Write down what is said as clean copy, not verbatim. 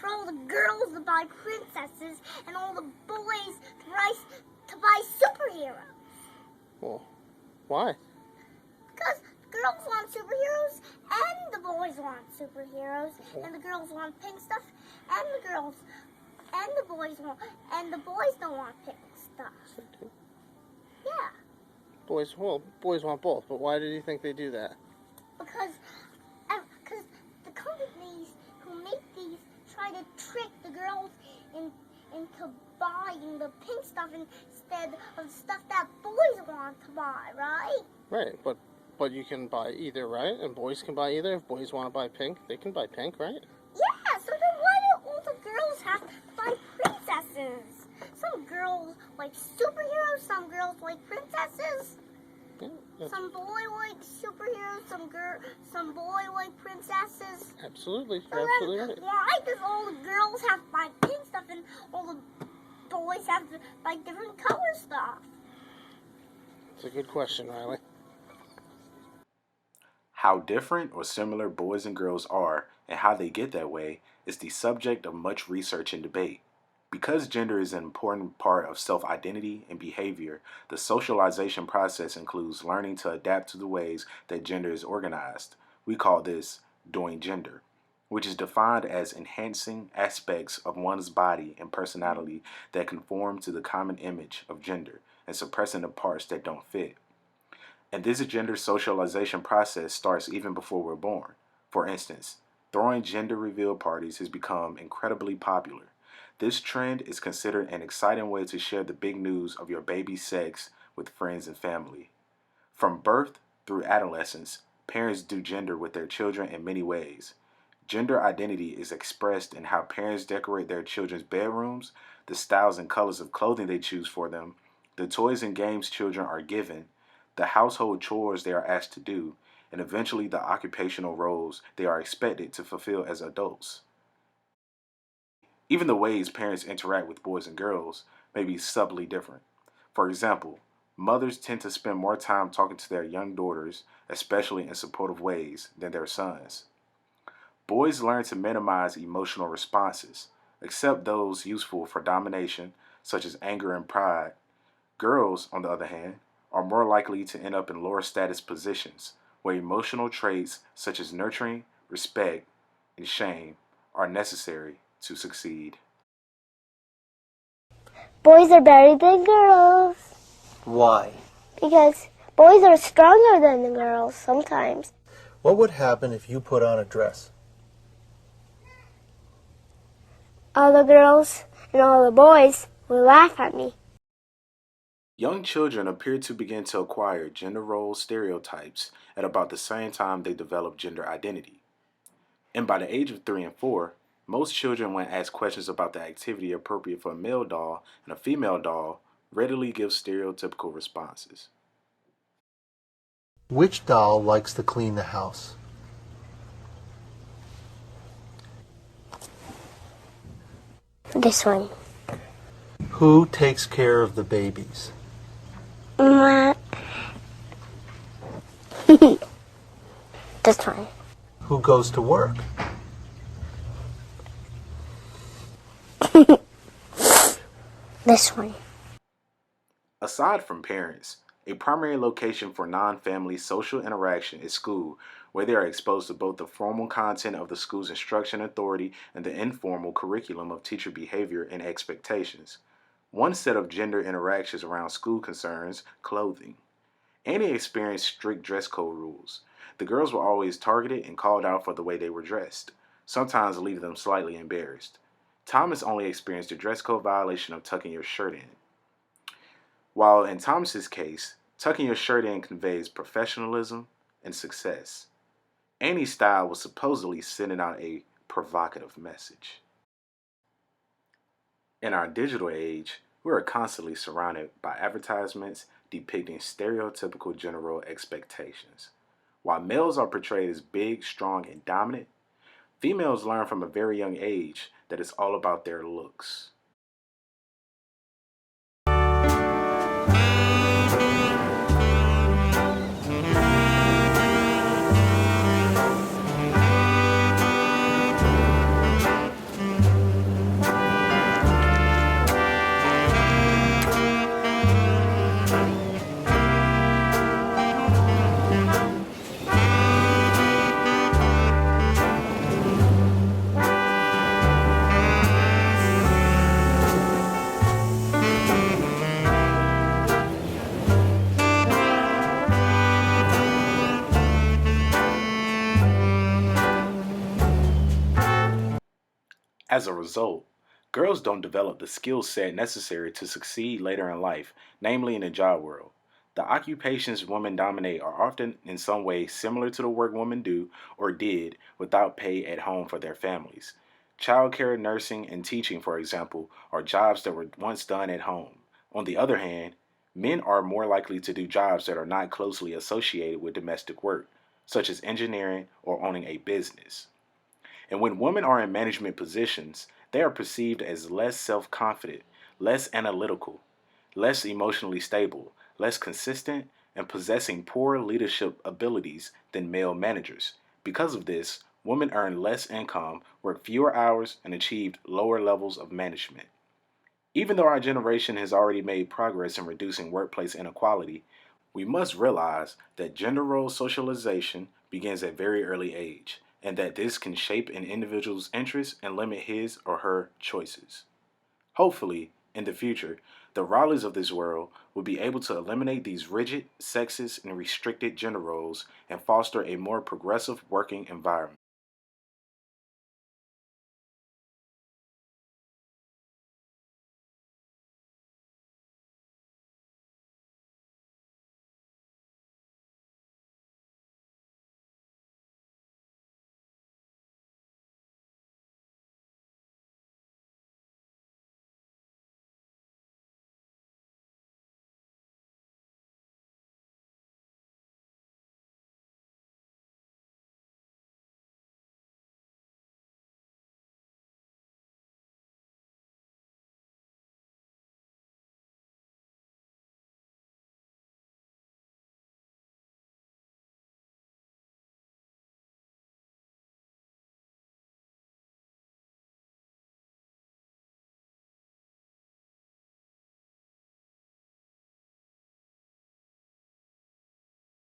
for all the girls to buy princesses and all the boys to buy superheroes. Well, why? Because girls want superheroes and the boys want superheroes, and the girls want pink stuff, and the boys don't want pink stuff. Yeah. Boys want both, but why did you think they do that? Because the companies who make these try to trick the girls into buying the pink stuff instead of stuff that boys want to buy, right? Right, but you can buy either, right? And boys can buy either. If boys want to buy pink, they can buy pink, right? Yeah, so then why do all the girls have to buy princesses? Some girls like superheroes, some girls like princesses. Yeah, some boy like superheroes, some boy like princesses. Absolutely, So you're absolutely right. Why does all the girls have to buy pink stuff and all the boys have to buy different color stuff? It's a good question, Riley. How different or similar boys and girls are and how they get that way is the subject of much research and debate. Because gender is an important part of self-identity and behavior, the socialization process includes learning to adapt to the ways that gender is organized. We call this doing gender, which is defined as enhancing aspects of one's body and personality that conform to the common image of gender and suppressing the parts that don't fit. And this gender socialization process starts even before we're born. For instance, throwing gender reveal parties has become incredibly popular. This trend is considered an exciting way to share the big news of your baby's sex with friends and family. From birth through adolescence, parents do gender with their children in many ways. Gender identity is expressed in how parents decorate their children's bedrooms, the styles and colors of clothing they choose for them, the toys and games children are given, the household chores they are asked to do, and eventually the occupational roles they are expected to fulfill as adults. Even the ways parents interact with boys and girls may be subtly different. For example, mothers tend to spend more time talking to their young daughters, especially in supportive ways, than their sons. Boys learn to minimize emotional responses, except those useful for domination, such as anger and pride. Girls, on the other hand, are more likely to end up in lower status positions, where emotional traits such as nurturing, respect, and shame are necessary to succeed. Boys are better than girls. Why? Because boys are stronger than the girls sometimes. What would happen if you put on a dress? All the girls and all the boys will laugh at me. Young children appear to begin to acquire gender role stereotypes at about the same time they develop gender identity. And by the age of 3 and 4, most children, when asked questions about the activity appropriate for a male doll and a female doll, readily give stereotypical responses. Which doll likes to clean the house? This one. Who takes care of the babies? This one. Who goes to work? This one. Aside from parents, a primary location for non-family social interaction is school, where they are exposed to both the formal content of the school's instruction authority and the informal curriculum of teacher behavior and expectations. One set of gender interactions around school concerns clothing. Annie experienced strict dress code rules. The girls were always targeted and called out for the way they were dressed, sometimes leaving them slightly embarrassed. Thomas only experienced a dress code violation of tucking your shirt in. While in Thomas's case, tucking your shirt in conveys professionalism and success. Annie's style was supposedly sending out a provocative message. In our digital age, we are constantly surrounded by advertisements depicting stereotypical gender role expectations. While males are portrayed as big, strong, and dominant, females learn from a very young age that it's all about their looks. As a result, girls don't develop the skill set necessary to succeed later in life, namely in the job world. The occupations women dominate are often in some way similar to the work women do or did without pay at home for their families. Childcare, nursing, and teaching, for example, are jobs that were once done at home. On the other hand, men are more likely to do jobs that are not closely associated with domestic work, such as engineering or owning a business. And when women are in management positions, they are perceived as less self confident, less analytical, less emotionally stable, less consistent, and possessing poor leadership abilities than male managers. Because of this, women earn less income, work fewer hours, and achieve lower levels of management. Even though our generation has already made progress in reducing workplace inequality, we must realize that gender role socialization begins at very early age, and that this can shape an individual's interests and limit his or her choices. Hopefully, in the future, the Raleighs of this world will be able to eliminate these rigid, sexist, and restricted gender roles and foster a more progressive working environment.